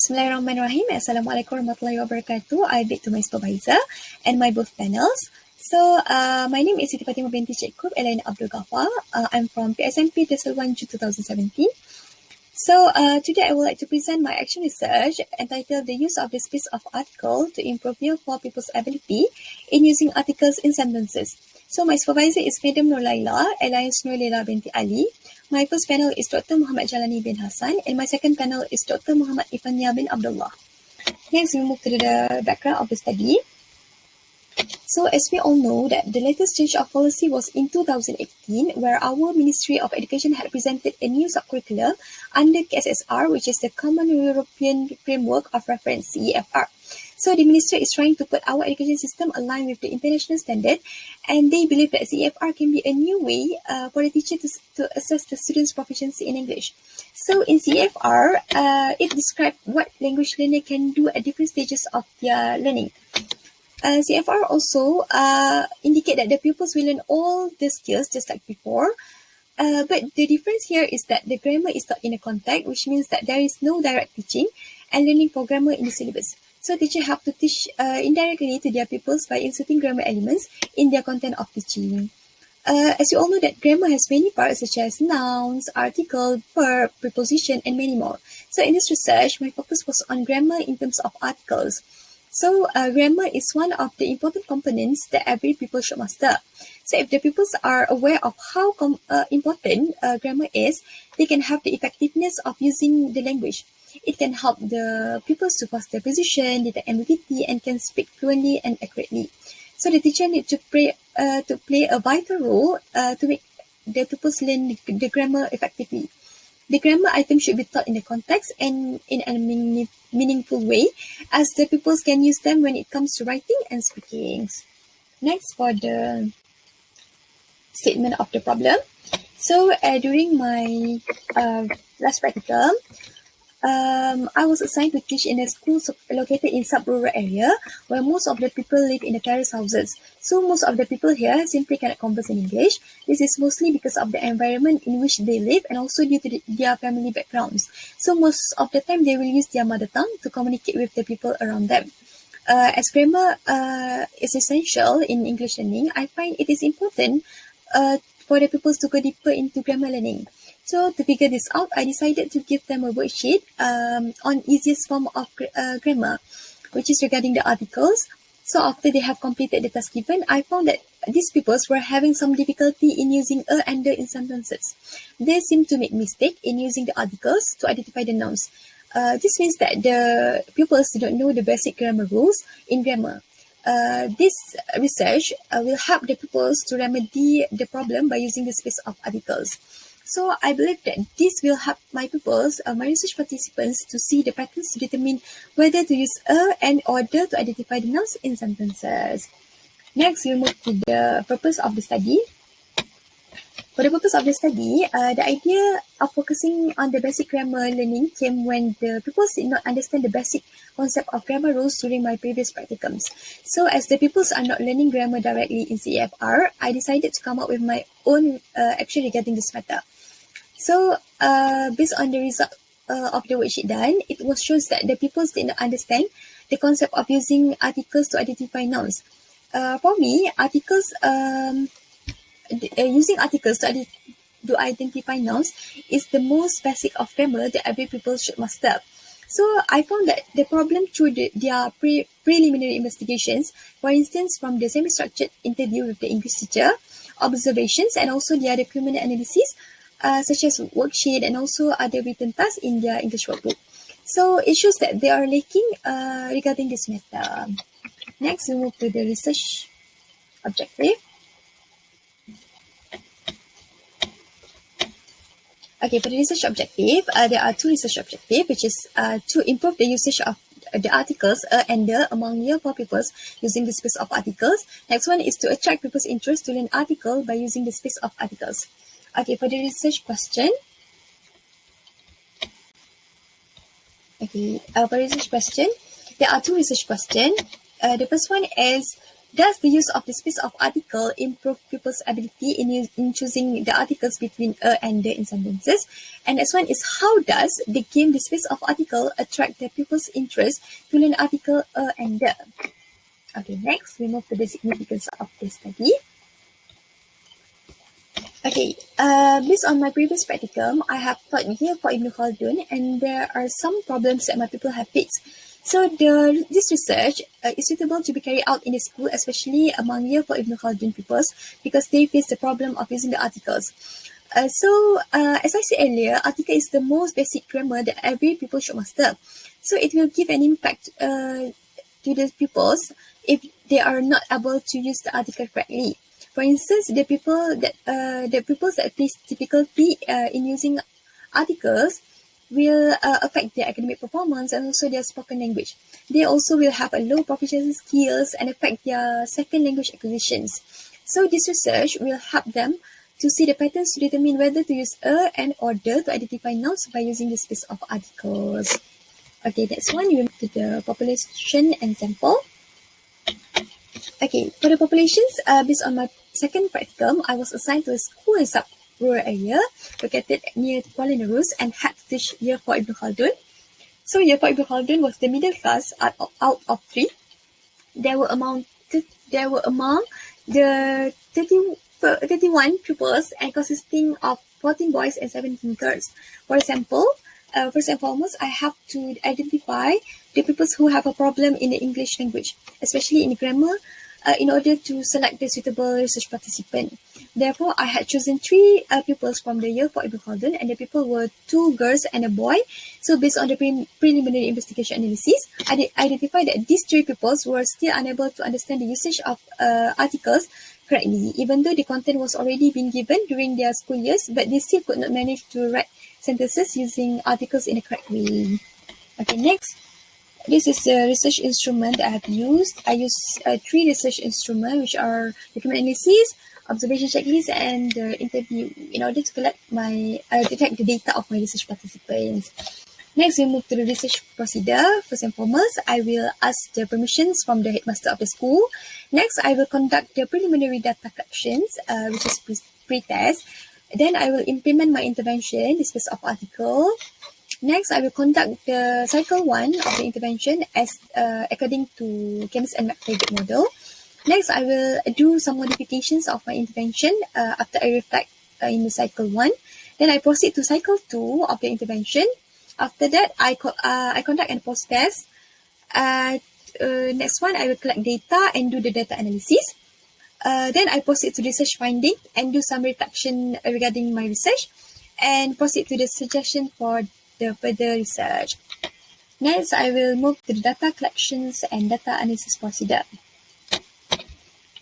Bismillahirrahmanirrahim. Assalamualaikum warahmatullahi wabarakatuh. I bid to my supervisor and my both panels. So, my name is Siti Fatimah binti Cikgu Elaine Abdul Ghaffar. I'm from PSMP Tesel 1 June 2017. So, today I would like to present my action research entitled The Use of the Space of Article to Improve Your for People's Ability in Using Articles in Sentences. So, my supervisor is Madam Nur Laila, Alliance Nur Laila binti Ali. My first panel is Dr. Muhammad Jalani bin Hassan, and my second panel is Dr. Muhammad Ifania bin Abdullah. Next, we move to the background of the study. So, as we all know, that the latest change of policy was in 2018, where our Ministry of Education had presented a new subcurriculum under KSSR, which is the Common European Framework of Reference, CEFR. So, the Ministry is trying to put our education system aligned with the international standard, and they believe that CEFR can be a new way for the teacher to assess the student's proficiency in English. So, in CEFR, it describes what language learner can do at different stages of their learning. CFR also indicate that the pupils will learn all the skills just like before, but the difference here is that the grammar is taught in a context, which means that there is no direct teaching and learning for grammar in the syllabus. So teachers have to teach indirectly to their pupils by inserting grammar elements in their content of teaching. As you all know that grammar has many parts such as nouns, article, verb, preposition, and many more. So in this research, my focus was on grammar in terms of articles. So, grammar is one of the important components that every pupil should master. So, if the pupils are aware of how important grammar is, they can have the effectiveness of using the language. It can help the pupils to foster precision, detect ambiguity, and can speak fluently and accurately. So, the teacher needs to play a vital role to make the pupils learn the grammar effectively. The grammar item should be taught in the context and in a meaningful way, as the pupils can use them when it comes to writing and speaking. Next, for the statement of the problem. So, during my last practicum, I was assigned to teach in a school located in sub-rural area where most of the people live in the terrace houses. So most of the people here simply cannot converse in English. This is mostly because of the environment in which they live and also due to their family backgrounds. So most of the time they will use their mother tongue to communicate with the people around them. As grammar is essential in English learning, I find it is important for the pupils to go deeper into grammar learning. So to figure this out, I decided to give them a worksheet on easiest form of grammar, which is regarding the articles. So after they have completed the task given, I found that these pupils were having some difficulty in using a and the in sentences. They seem to make mistake in using the articles to identify the nouns. This means that the pupils do not know the basic grammar rules in grammar. This research will help the pupils to remedy the problem by using the space of articles. So I believe that this will help my pupils, my research participants, to see the patterns to determine whether to use a and order to identify the nouns in sentences. Next, we'll move to the purpose of the study. For the purpose of the study, the idea of focusing on the basic grammar learning came when the pupils did not understand the basic concept of grammar rules during my previous practicums. So as the pupils are not learning grammar directly in CEFR, I decided to come up with my own action regarding this matter. So, based on the result of the worksheet done, it was shown that the pupils did not understand the concept of using articles to identify nouns. For me, using articles to identify nouns is the most basic of grammar that every pupil should master. So, I found that the problem through their preliminary investigations, for instance, from the semi-structured interview with the English teacher, observations, and also their document analysis, such as worksheet and also other written tasks in their English workbook. So it shows that they are lacking regarding this matter. Next, we move to the research objective. Okay, for the research objective, there are two research objectives, which is to improve the usage of the articles and the among year 4 pupils using the space of articles. Next one is to attract people's interest to learn article by using the space of articles. Okay, for the research question. Okay, for research question, there are two research questions. The first one is, Does the use of the space of article improve pupils' ability in choosing the articles between a and the in sentences? And next one is, how does the game the space of article attract the pupils' interest to learn article a and the? Okay, next we move to the significance of the study. Okay, based on my previous practicum, I have taught here for Ibnu Khaldun, and there are some problems that my people have faced. So this research is suitable to be carried out in the school, especially among year for Ibnu Khaldun pupils, because they face the problem of using the articles. As I said earlier, article is the most basic grammar that every pupil should master. So it will give an impact to the pupils if they are not able to use the article correctly. For instance, the pupils that face difficulty in using articles will affect their academic performance and also their spoken language. They also will have a low proficiency skills and affect their second language acquisitions. So this research will help them to see the patterns to determine whether to use a and or the to identify nouns by using the space of articles. Okay, next one, we move to the population and sample. Okay, for the populations, based on my second practicum, I was assigned to a school in sub-rural area located near Kuala Nerus and had to teach year 4 Ibnu Khaldun. So year 4 Ibnu Khaldun was the middle class out of 3. There were among the 31 pupils and consisting of 14 boys and 17 girls. For example, first and foremost, I have to identify the pupils who have a problem in the English language, especially in grammar, in order to select the suitable research participant. Therefore, I had chosen 3 pupils from the year for Ibnu Khaldun, and the people were 2 girls and a boy. So based on the preliminary investigation analysis, I identified that these 3 pupils were still unable to understand the usage of articles correctly, even though the content was already been given during their school years, but they still could not manage to write sentences using articles in a correct way. Okay, next. This is the research instrument that I have used. I use 3 research instruments, which are document analysis, observation checklist, and interview, in order to collect detect the data of my research participants. Next, we move to the research procedure. First and foremost, I will ask the permissions from the headmaster of the school. Next, I will conduct the preliminary data collections, which is pre-test. Then I will implement my intervention, the space of article. Next, I will conduct the cycle 1 of the intervention as according to chemist and McTaggart model. Next, I will do some modifications of my intervention after I reflect in the cycle 1. Then I proceed to cycle 2 of the intervention. After that, I conduct an post-test. Next one, I will collect data and do the data analysis. Then I proceed to research finding and do some reflection regarding my research, and proceed to the suggestion for the further research. Next, I will move to the data collections and data analysis procedure.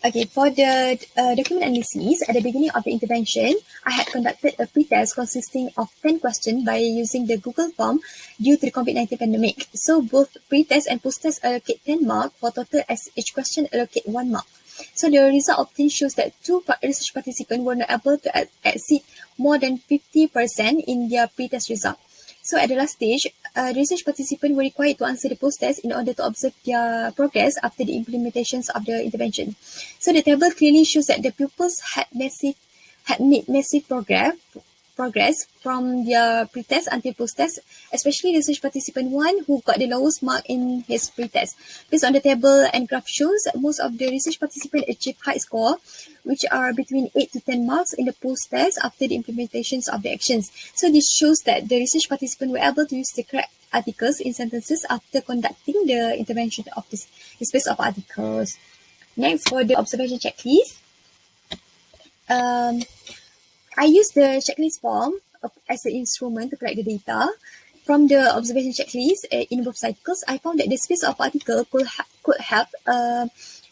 Okay, for the document analysis, at the beginning of the intervention, I had conducted a pre-test consisting of 10 questions by using the Google form due to the COVID-19 pandemic. So both pre-test and post-test allocate 10 marks for total, as each question allocate 1 mark. So the result obtained shows that 2 research participants were not able to exceed more than 50% in their pre-test result. So at the last stage, research participants were required to answer the post-test in order to observe their progress after the implementations of the intervention. So the table clearly shows that the pupils had made massive progress from their pre-test until post-test, especially research participant 1 who got the lowest mark in his pre-test. Based on the table and graph shows, most of the research participants achieved high score, which are between 8 to 10 marks in the post-test after the implementations of the actions. So this shows that the research participants were able to use the correct articles in sentences after conducting the intervention of this space of articles. Next, for the observation checklist, I use the checklist form as an instrument to collect the data. From the observation checklist in both cycles, I found that the space of article could help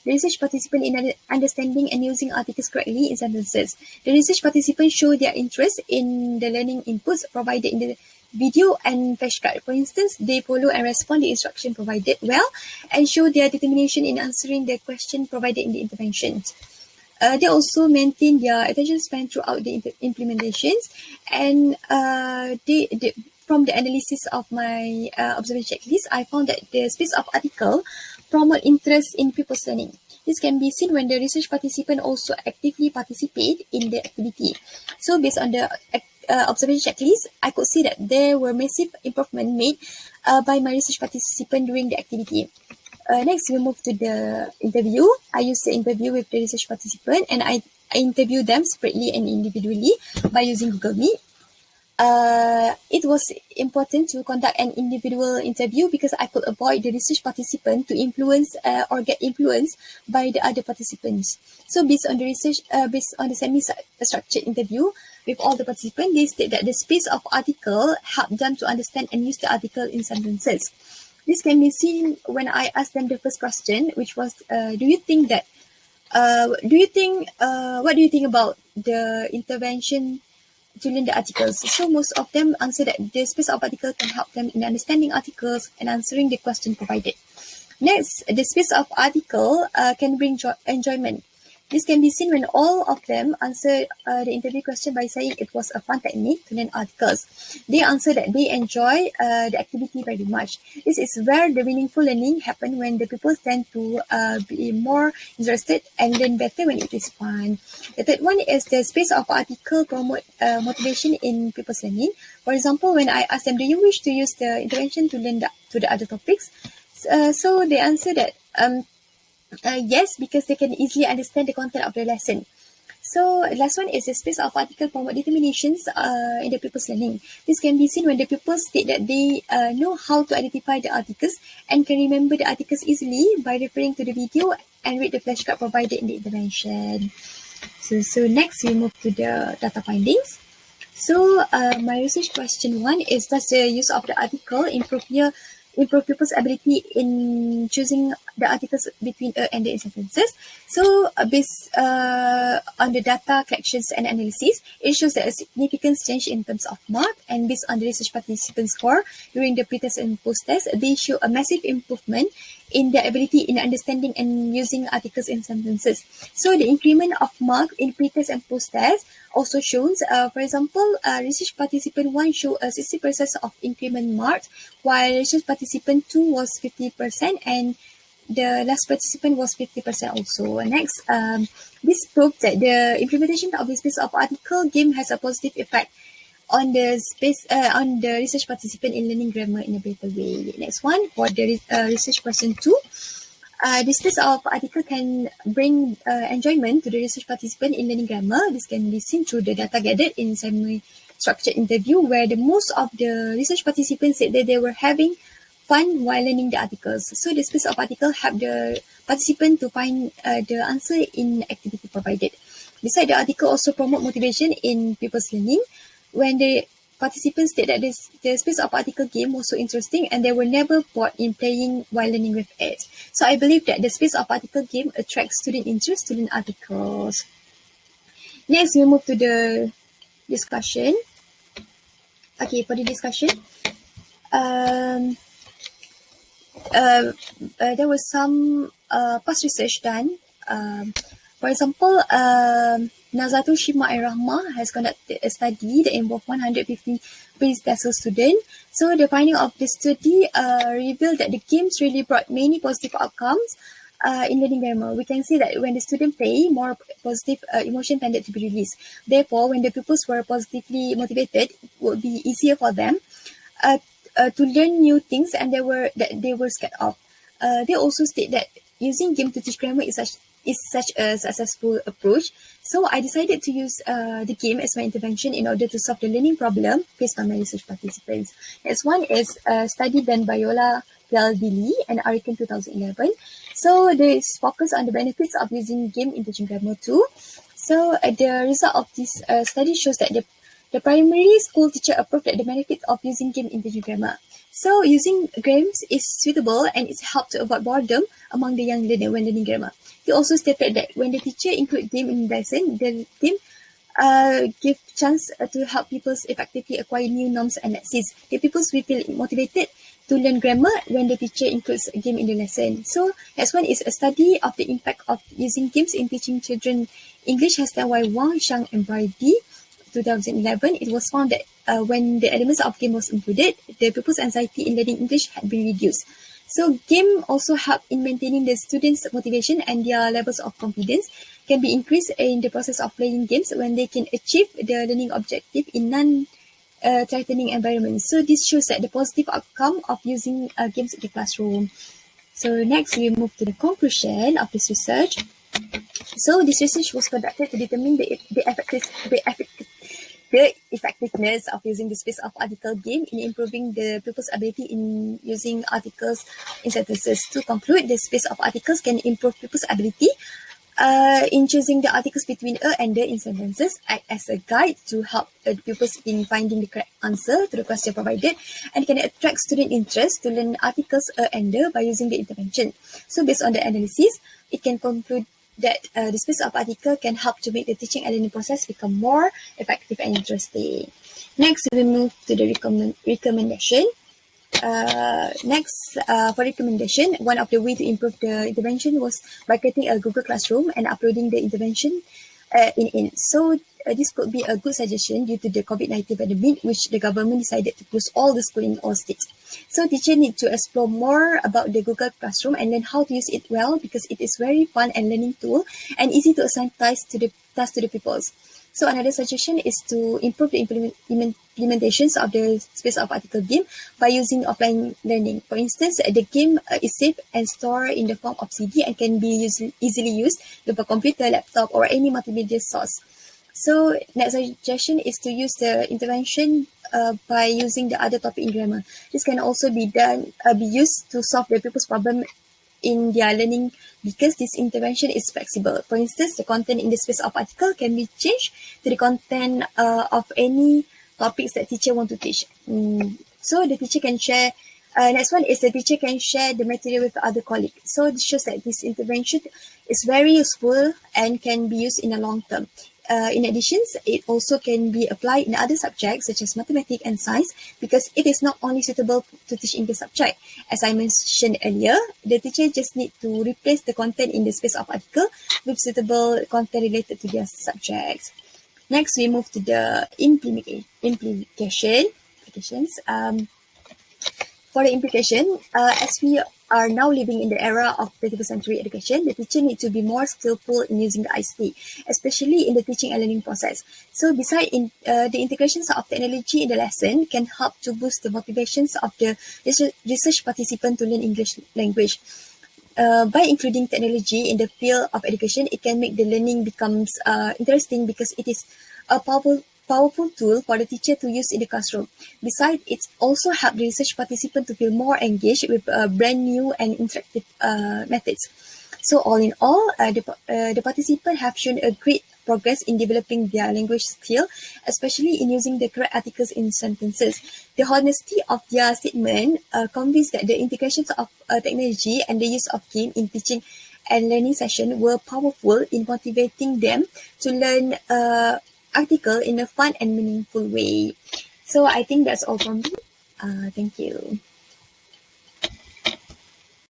research participants in understanding and using articles correctly in sentences. The research participants show their interest in the learning inputs provided in the video and flashcard. For instance, they follow and respond the instruction provided well and show their determination in answering the question provided in the interventions. They also maintain their attention span throughout the implementations, and from the analysis of my observation checklist, I found that the space of article promote interest in pupils' learning. This can be seen when the research participant also actively participate in the activity. So based on the observation checklist, I could see that there were massive improvement made by my research participant during the activity. Next, we move to the interview. I used the interview with the research participant, and I interview them separately and individually by using Google Meet. It was important to conduct an individual interview because I could avoid the research participant to influence or get influenced by the other participants. So based on the research, based on the semi-structured interview with all the participants, they state that the space of article helped them to understand and use the article in sentences. This can be seen when I asked them the first question, which was, what do you think about the intervention to learn the articles? So most of them answer that the space of article can help them in understanding articles and answering the question provided. Next, the space of article can bring enjoyment. This can be seen when all of them answer the interview question by saying it was a fun technique to learn articles. They answer that they enjoy the activity very much. This is where the meaningful learning happens, when the people tend to be more interested and learn better when it is fun. The third one is the space of article promote motivation in people's learning. For example, when I ask them, do you wish to use the intervention to learn to the other topics? So they answer that yes, because they can easily understand the content of the lesson. So last one is the space of article promote determinations in the pupils' learning. This can be seen when the pupils state that they know how to identify the articles and can remember the articles easily by referring to the video and read the flashcard provided in the intervention. So next we move to the data findings. So my research question 1 is, does the use of the article improve pupils' ability in choosing the articles between a and the sentences? So based on the data collections and analysis, it shows that a significant change in terms of mark, and based on the research participant score during the pre-test and post-test, they show a massive improvement in their ability in understanding and using articles in sentences. So the increment of mark in pre-test and post-test also shows, for example, research participant 1 showed a 60% of increment mark, while research participant 2 was 50%, and the last participant was 50% also. Next, this proves that the implementation of the space of article game has a positive effect on the research participant in learning grammar in a better way. Next one, for the research question 2. The space of article can bring enjoyment to the research participant in learning grammar. This can be seen through the data gathered in semi-structured interview, where the most of the research participants said that they were having fun while learning the articles. So the space of article help the participant to find the answer in activity provided. Besides, the article also promote motivation in pupils' learning, when the participants state that the space of article game was so interesting and they were never bored in playing while learning with it. So I believe that the space of article game attracts student interest to learn articles. Next, we move to the discussion. Okay, for the discussion, there was some past research done. For example, Nazatul Shima and Rahma has conducted a study that involved 150 pre-TESOL students. So the finding of the study revealed that the games really brought many positive outcomes in learning grammar. We can see that when the students play, more positive emotion tended to be released. Therefore, when the pupils were positively motivated, it would be easier for them to learn new things and they were scared of. They also state that using game to teach grammar is such a successful approach. So I decided to use the game as my intervention in order to solve the learning problem faced by my research participants. Next one is a study done by Yola Pialdili and Arikan 2011. So this focus on the benefits of using game in teaching grammar too. So the result of this study shows that the primary school teacher approved that the benefit of using game in teaching grammar. So using games is suitable and it's helped to avoid boredom among the young learner when learning grammar. He also stated that when the teacher include game in lesson, the game give chance to help pupils effectively acquire new norms and lexemes. The pupils will feel motivated to learn grammar when the teacher includes a game in the lesson. So next one is a study of the impact of using games in teaching children English has done by Wang, Shang and Brady. 2011, it was found that when the elements of game was included, the pupils' anxiety in learning English had been reduced. So game also help in maintaining the students' motivation and their levels of confidence can be increased in the process of playing games when they can achieve the learning objective in threatening environment. So this shows that the positive outcome of using games in the classroom. So next we move to the conclusion of this research. So this research was conducted to determine the effectiveness of using the space of article game in improving the pupils' ability in using articles in sentences. To conclude, the space of articles can improve pupils' ability in choosing the articles between a and the in sentences, act as a guide to help pupils in finding the correct answer to the question provided, and can attract student interest to learn articles a and the by using the intervention. So based on the analysis, it can conclude that the space of article can help to make the teaching and learning process become more effective and interesting. Next, we move to the recommendation. For recommendation, one of the way to improve the intervention was by creating a Google Classroom and uploading the intervention in. So this could be a good suggestion due to the COVID-19 pandemic, which the government decided to close all the schools in all states. So teachers need to explore more about the Google Classroom and learn how to use it well, because it is very fun and learning tool and easy to assign tasks to the pupils. So another suggestion is to improve the implementations of the space of article game by using offline learning. For instance, the game is safe and stored in the form of CD and can be easily used with a computer, laptop, or any multimedia source. So next suggestion is to use the intervention by using the other topic in grammar. This can also be used to solve the pupils' problem in their learning, because this intervention is flexible. For instance, the content in the space of article can be changed to the content of any topics that teacher want to teach. So the teacher can share. Next one is the teacher can share the material with other colleagues. So this shows that this intervention is very useful and can be used in the long term. In addition, it also can be applied in other subjects such as mathematics and science, because it is not only suitable to teach in the subject. As I mentioned earlier, the teacher just need to replace the content in the space of article with suitable content related to their subjects. Next, we move to the implications. For the implication, as we are now living in the era of 21st century education, the teacher needs to be more skillful in using the ICT, especially in the teaching and learning process. So besides the integrations of technology in the lesson can help to boost the motivations of the research participant to learn English language. By including technology in the field of education, it can make the learning becomes interesting, because it is a powerful tool for the teacher to use in the classroom. Besides, it also helps the research participant to feel more engaged with brand new and interactive methods. So all in all, the participants have shown a great progress in developing their language skill, especially in using the correct articles in sentences. The honesty of their statement conveys that the integrations of technology and the use of game in teaching and learning session were powerful in motivating them to learn article in a fun and meaningful way. So I think that's all from me. Thank you.